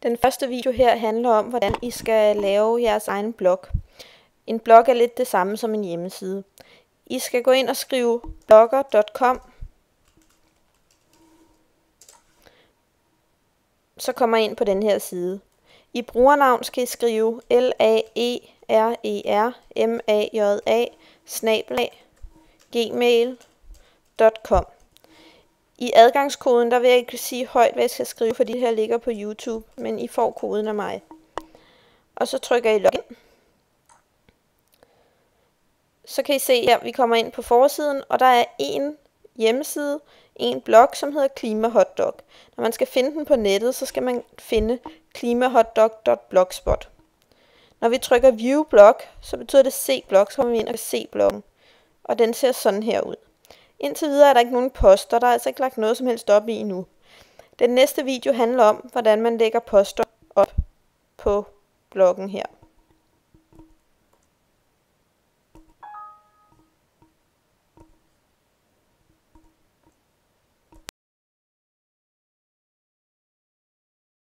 Den første video her handler om, hvordan I skal lave jeres egen blog. En blog er lidt det samme som en hjemmeside. I skal gå ind og skrive blogger.com. Så kommer I ind på den her side. I brugernavn skal I skrive laerermaja@gmail.com. I adgangskoden, der vil jeg ikke sige højt, hvad jeg skal skrive, fordi det her ligger på YouTube, men I får koden af mig. Og så trykker I login. Så kan I se her, vi kommer ind på forsiden, og der er en hjemmeside, en blog, som hedder Klimahotdog. Når man skal finde den på nettet, så skal man finde klimahotdog.blogspot. Når vi trykker View blog, så betyder det se blog, så kommer vi ind og se bloggen. Og den ser sådan her ud. Indtil videre er der ikke nogen poster, der er altså ikke lagt noget som helst op i endnu. Den næste video handler om, hvordan man lægger poster op på bloggen her.